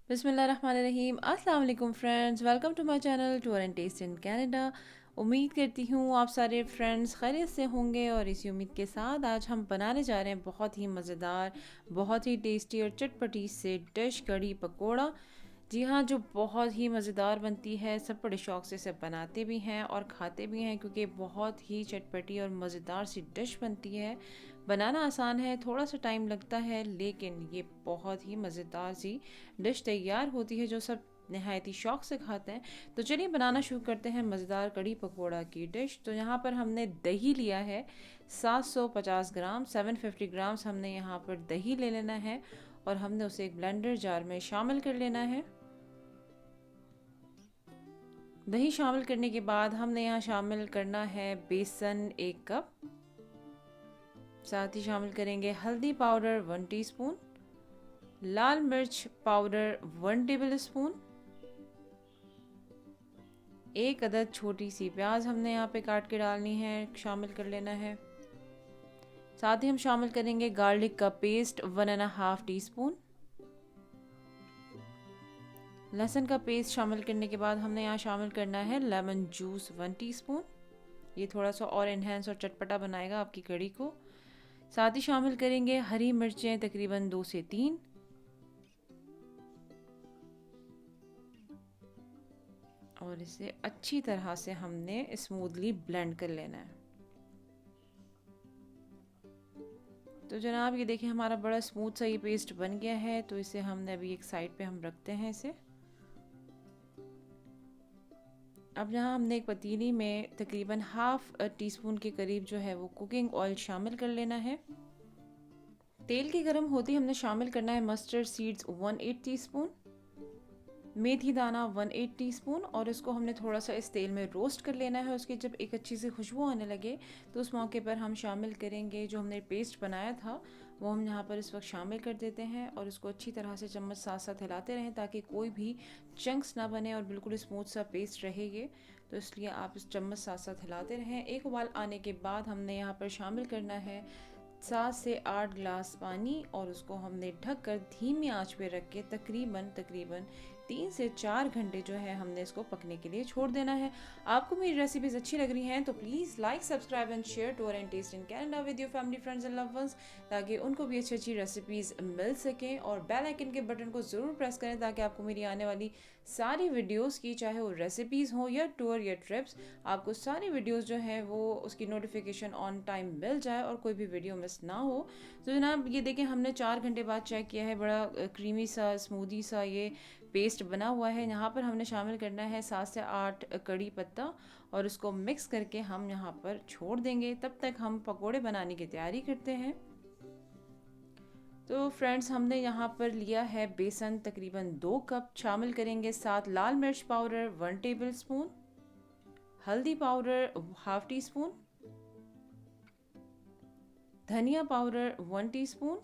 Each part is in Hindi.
बिस्मिल्लाहिर्रहमानिर्रहीम। अस्सलाम वालेकुम friends, welcome to my channel tour and taste in Canada. उम्मीद करती हूँ आप सारे फ्रेंड्स खैरियत से होंगे और इसी उम्मीद के साथ आज हम बनाने जा रहे हैं बहुत ही मज़ेदार, बहुत ही टेस्टी और चटपटी से डिश कढ़ी पकोड़ा। जी हाँ, जो बहुत ही मज़ेदार बनती है, सब बड़े शौक़ से इसे बनाते भी हैं और खाते भी हैं क्योंकि बहुत ही चटपटी और मज़ेदार सी डिश बनती है। बनाना आसान है, थोड़ा सा टाइम लगता है, लेकिन ये बहुत ही मज़ेदार सी डिश तैयार होती है जो सब नहायती शौक़ से खाते हैं। तो चलिए बनाना शुरू करते हैं मज़ेदार कढ़ी पकोड़ा की डिश। तो यहाँ पर हमने दही लिया है 750 ग्राम, 750 ग्राम्स हमने यहाँ पर दही ले लेना है और हमने उसे एक ब्लेंडर जार में शामिल कर लेना है। दही शामिल करने के बाद हमने यहाँ शामिल करना है बेसन 1 कप, साथ ही शामिल करेंगे हल्दी पाउडर 1 टीस्पून, लाल मिर्च पाउडर 1 टेबल स्पून, 1 अदद छोटी सी प्याज हमने यहाँ पे काट के डालनी है, शामिल कर लेना है। साथ ही हम शामिल करेंगे गार्लिक का पेस्ट 1.5 टीस्पून। लहसुन का पेस्ट शामिल करने के बाद हमने यहाँ शामिल करना है लेमन जूस 1 टीस्पून। ये थोड़ा सा और इन्हेंस और चटपटा बनाएगा आपकी कढ़ी को। साथ ही शामिल करेंगे हरी मिर्चें तकरीबन 2 से 3, और इसे अच्छी तरह से हमने स्मूथली ब्लेंड कर लेना है। तो जनाब ये देखिए हमारा बड़ा स्मूथ सा ये पेस्ट बन गया है। तो इसे हमने अभी एक साइड पे हम रखते हैं इसे। अब यहाँ हमने एक पतीली में तकरीबन हाफ टीस्पून के करीब जो है वो कुकिंग ऑयल शामिल कर लेना है। तेल की गर्म होती हमने शामिल करना है मस्टर्ड सीड्स 1/8 टीस्पून, मेथी दाना 1/8 टीस्पून, और इसको हमने थोड़ा सा इस तेल में रोस्ट कर लेना है। उसकी जब एक अच्छी सी खुशबू आने लगे तो उस मौके पर हम शामिल करेंगे जो हमने पेस्ट बनाया था, वो हम यहाँ पर इस वक्त शामिल कर देते हैं और इसको अच्छी तरह से चम्मच साथ साथ हिलाते रहें ताकि कोई भी चंक्स ना बने और बिल्कुल स्मूथ सा पेस्ट रहे ये। तो इसलिए आप इस चम्मच साथ साथ हिलाते रहें। एक उबाल आने के बाद हमने यहाँ पर शामिल करना है 7 से 8 ग्लास पानी और उसको हमने ढक कर धीमी आंच पे रख के तकरीबन 3 से 4 घंटे जो है हमने इसको पकने के लिए छोड़ देना है। आपको मेरी रेसिपीज़ अच्छी लग रही हैं तो please like, subscribe and share tour and taste in Canada with your family, friends and loved ones, ताकि उनको भी अच्छी अच्छी रेसिपीज़ मिल सकें। और बेल आइकन के बटन को ज़रूर प्रेस करें ताकि आपको मेरी आने वाली सारी वीडियोज़ की, चाहे वो रेसिपीज़ हो या टूर या ट्रिप्स, आपको सारी वीडियोज़ जो है वो उसकी नोटिफिकेशन ऑन टाइम मिल जाए और कोई भी वीडियो मिस ना हो। तो जनाब ये देखें हमने 4 घंटे बाद चेक किया है, बड़ा क्रीमी सा स्मूदी सा ये पेस्ट बना हुआ है। यहाँ पर हमने शामिल करना है 7 से 8 कड़ी पत्ता और उसको मिक्स करके हम यहाँ पर छोड़ देंगे। तब तक हम पकोड़े बनाने की तैयारी करते हैं। तो फ्रेंड्स हमने यहाँ पर लिया है बेसन तकरीबन 2 कप, शामिल करेंगे 7 लाल मिर्च पाउडर 1 टेबल स्पून, हल्दी पाउडर 1/2 टीस्पून, धनिया powder 1 teaspoon,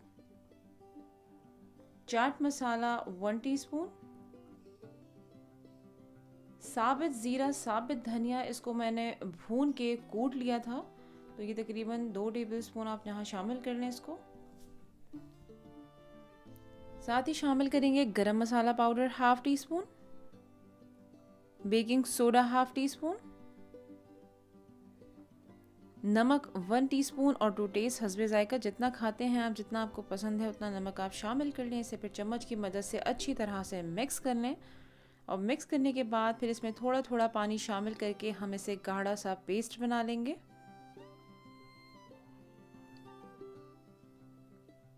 chaat masala 1 teaspoon, साबित ज़ीरा, साबित धनिया, इसको मैंने भून के कूट लिया था, तो ये तकरीबन 2 टेबल स्पून आप यहाँ शामिल कर लें इसको। साथ ही शामिल करेंगे garam masala powder 1/2 teaspoon, baking soda 1/2 teaspoon, नमक 1 टीस्पून और टू टेस्ट हस्बे जायका, जितना खाते हैं आप, जितना आपको पसंद है उतना नमक आप शामिल कर लें। इसे फिर चम्मच की मदद से अच्छी तरह से मिक्स कर लें और मिक्स करने के बाद फिर इसमें थोड़ा थोड़ा पानी शामिल करके हम इसे गाढ़ा सा पेस्ट बना लेंगे।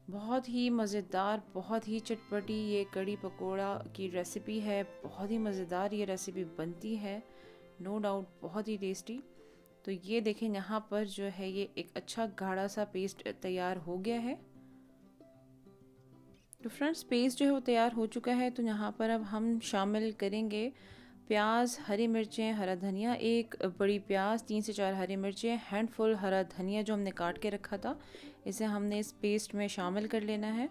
बहुत ही मज़ेदार, बहुत ही चटपटी ये कड़ी पकोड़ा की रेसिपी है। बहुत ही मज़ेदार ये रेसिपी बनती है, नो डाउट बहुत ही टेस्टी। तो ये देखें यहाँ पर जो है ये एक अच्छा गाढ़ा सा पेस्ट तैयार हो गया है। तो फ्रेंड्स पेस्ट जो है वो तैयार हो चुका है। तो यहाँ पर अब हम शामिल करेंगे प्याज, हरी मिर्चें, हरा धनिया, एक बड़ी प्याज, 3 से 4 हरी मिर्चें, हैंडफुल हरा धनिया जो हमने काट के रखा था, इसे हमने इस पेस्ट में शामिल कर लेना है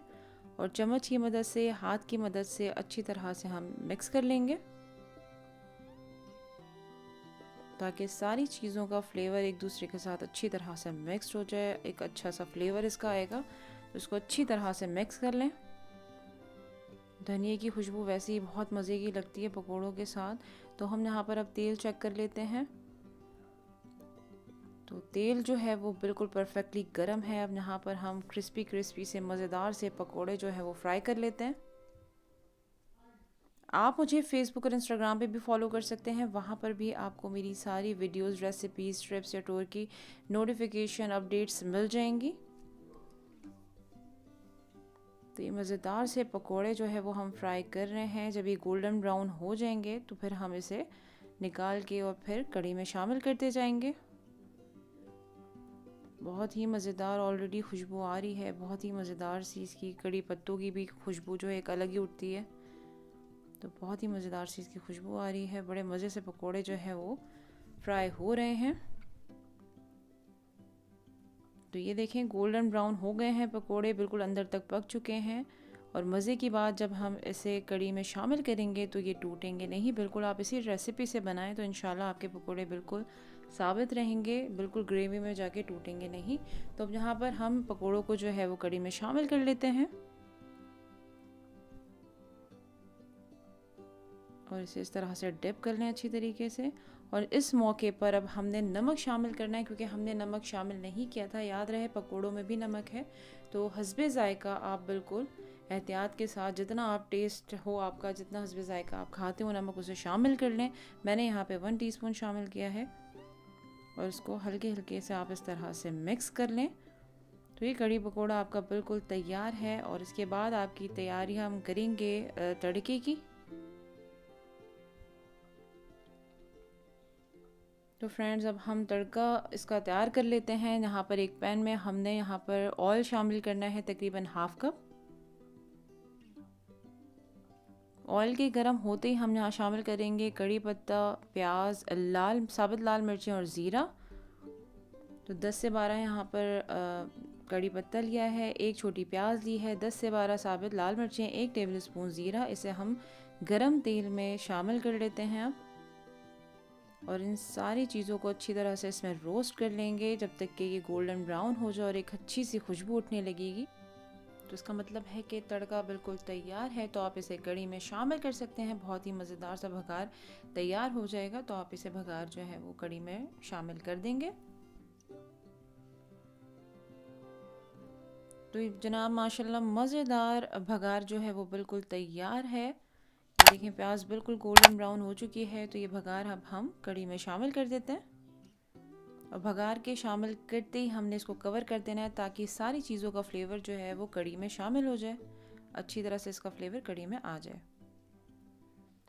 और चम्मच की मदद से, हाथ की मदद से अच्छी तरह से हम मिक्स कर लेंगे ताकि सारी चीज़ों का फ्लेवर एक दूसरे के साथ अच्छी तरह से मिक्स हो जाए। एक अच्छा सा फ्लेवर इसका आएगा, तो इसको अच्छी तरह से मिक्स कर लें। धनिए की खुशबू वैसे ही बहुत मज़े की लगती है पकोड़ों के साथ। तो हम यहाँ पर अब तेल चेक कर लेते हैं। तो तेल जो है वो बिल्कुल परफेक्टली गर्म है। अब यहाँ पर हम क्रिस्पी क्रिस्पी से मज़ेदार से पकोड़े जो है वो फ्राई कर लेते हैं। आप मुझे फेसबुक और इंस्टाग्राम पे भी फॉलो कर सकते हैं, वहाँ पर भी आपको मेरी सारी वीडियोस, रेसिपीज़, ट्रिप्स या टूर की नोटिफिकेशन अपडेट्स मिल जाएंगी। तो ये मज़ेदार से पकोड़े जो है वो हम फ्राई कर रहे हैं। जब ये गोल्डन ब्राउन हो जाएंगे तो फिर हम इसे निकाल के और फिर कढ़ी में शामिल करते जाएंगे। बहुत ही मज़ेदार ऑलरेडी खुशबू आ रही है, बहुत ही मज़ेदार सी इसकी कड़ी पत्तों की भी खुशबू जो है एक अलग ही उठती है। तो बहुत ही मज़ेदार सी इसकी खुशबू आ रही है। बड़े मज़े से पकोड़े जो है वो फ्राई हो रहे हैं। तो ये देखें गोल्डन ब्राउन हो गए हैं पकोड़े, बिल्कुल अंदर तक पक चुके हैं। और मज़े की बात, जब हम इसे कड़ी में शामिल करेंगे तो ये टूटेंगे नहीं। बिल्कुल आप इसी रेसिपी से बनाएं तो इंशाल्लाह आपके पकोड़े बिल्कुल साबित रहेंगे, बिल्कुल ग्रेवी में जाके टूटेंगे नहीं। तो अब यहाँ पर हम पकोड़ों को जो है वो कड़ी में शामिल कर लेते हैं और इसे इस तरह से डिप कर लें अच्छी तरीके से। और इस मौके पर अब हमने नमक शामिल करना है, क्योंकि हमने नमक शामिल नहीं किया था। याद रहे पकोड़ों में भी नमक है, तो हस्बे ज़ायका आप बिल्कुल एहतियात के साथ जितना आप टेस्ट हो आपका, जितना हस्बे ज़ायका आप खाते हो नमक, उसे शामिल कर लें। मैंने यहाँ पे 1 टीस्पून शामिल किया है और इसको हल्के हल्के से आप इस तरह से मिक्स कर लें। तो ये कड़ी पकोड़ा आपका बिल्कुल तैयार है। और इसके बाद आपकी तैयारी हम करेंगे तड़के की। तो फ्रेंड्स अब हम तड़का इसका तैयार कर लेते हैं। यहाँ पर एक पैन में हमने यहाँ पर ऑयल शामिल करना है, तकरीबन हाफ कप। ऑयल के गर्म होते ही हम यहाँ शामिल करेंगे कड़ी पत्ता, प्याज, साबुत लाल मिर्चें और ज़ीरा। तो 10 से 12 यहाँ पर कड़ी पत्ता लिया है, एक छोटी प्याज ली है, 10 से 12 साबुत लाल मिर्चें, 1 टेबल स्पून ज़ीरा। इसे हम गरम तेल में शामिल कर लेते हैं अब। और इन सारी चीज़ों को अच्छी तरह से इसमें रोस्ट कर लेंगे जब तक कि ये गोल्डन ब्राउन हो जाए और एक अच्छी सी खुशबू उठने लगेगी। तो इसका मतलब है कि तड़का बिल्कुल तैयार है। तो आप इसे कड़ी में शामिल कर सकते हैं। बहुत ही मज़ेदार सा भगार तैयार हो जाएगा। तो आप इसे भगार जो है वो कड़ी में शामिल कर देंगे। तो जनाब माशाल्लाह मज़ेदार भगार जो है वो बिल्कुल तैयार है। देखें प्याज बिल्कुल गोल्डन ब्राउन हो चुकी है। तो ये भगार अब हम कड़ी में शामिल कर देते हैं। और भगार के शामिल करते ही हमने इसको कवर कर देना है ताकि सारी चीज़ों का फ्लेवर जो है वो कड़ी में शामिल हो जाए, अच्छी तरह से इसका फ्लेवर कड़ी में आ जाए।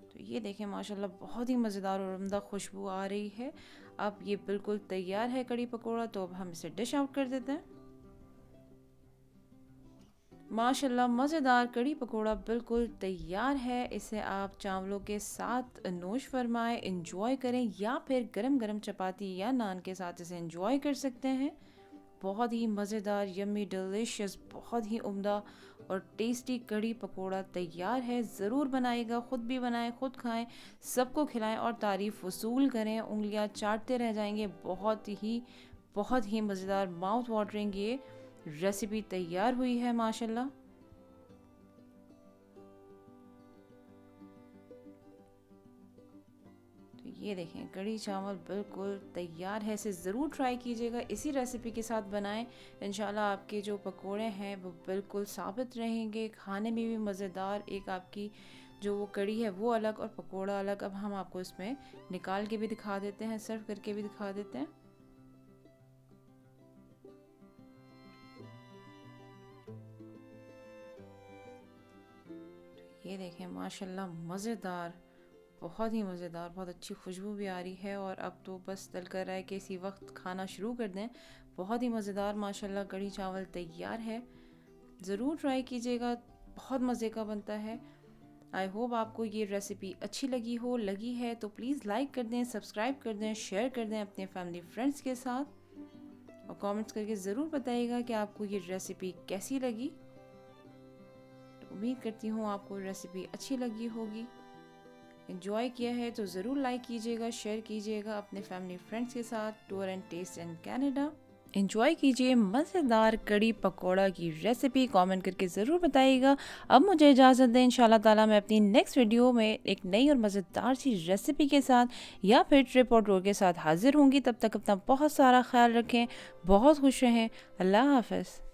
तो ये देखें माशाल्लाह बहुत ही मज़ेदार और उम्दा खुशबू आ रही है। अब ये बिल्कुल तैयार है कड़ी पकोड़ा। तो अब हम इसे डिश आउट कर देते हैं। माशाल्लाह मज़ेदार कड़ी पकोड़ा बिल्कुल तैयार है। इसे आप चावलों के साथ नोश फरमाएं, इंजॉय करें, या फिर गरम गरम चपाती या नान के साथ इसे इंजॉय कर सकते हैं। बहुत ही मज़ेदार, यम्मी, डिलीशियस, बहुत ही उम्दा और टेस्टी कड़ी पकोड़ा तैयार है। ज़रूर बनाइएगा, ख़ुद भी बनाएं, ख़ुद खाएं, सबको खिलाएं और तारीफ़ वसूल करें। उंगलियां चाटते रह जाएंगे। बहुत ही मज़ेदार, माउथ वाटरिंग ये रेसिपी तैयार हुई है माशाल्लाह। तो ये देखें कड़ी चावल बिल्कुल तैयार है। इसे ज़रूर ट्राई कीजिएगा, इसी रेसिपी के साथ बनाएं। इंशाल्लाह आपके जो पकोड़े हैं वो बिल्कुल साबित रहेंगे, खाने में भी मज़ेदार। एक आपकी जो वो कड़ी है वो अलग और पकोड़ा अलग। अब हम आपको इसमें निकाल के भी दिखा देते हैं, सर्व करके भी दिखा देते हैं। ये देखें माशाल्लाह मज़ेदार, बहुत ही मज़ेदार, बहुत अच्छी खुशबू भी आ रही है। और अब तो बस दिल कर रहा है कि इसी वक्त खाना शुरू कर दें। बहुत ही मज़ेदार माशाल्लाह कड़ी चावल तैयार है। ज़रूर ट्राई कीजिएगा, बहुत मज़े का बनता है। आई होप आपको ये रेसिपी अच्छी लगी है तो प्लीज़ लाइक कर दें, सब्सक्राइब कर दें, शेयर कर दें अपने फैमिली फ्रेंड्स के साथ। और कमेंट्स करके ज़रूर बताइएगा कि आपको ये रेसिपी कैसी लगी। उम्मीद करती हूँ आपको रेसिपी अच्छी लगी होगी, एंजॉय किया है। तो ज़रूर लाइक कीजिएगा, शेयर कीजिएगा अपने फैमिली फ्रेंड्स के साथ। Tour and taste in Canada. Enjoy कीजिए मज़ेदार कड़ी पकौड़ा की रेसिपी। कमेंट करके ज़रूर बताइएगा। अब मुझे इजाज़त दें, इंशाल्लाह ताला मैं अपनी नेक्स्ट वीडियो में एक नई और मज़ेदार सी रेसिपी के साथ या फिर ट्रिप और टूर के साथ हाजिर होंगी। तब तक अपना बहुत सारा ख्याल रखें, बहुत खुश रहें। अल्लाह हाफ़िज़।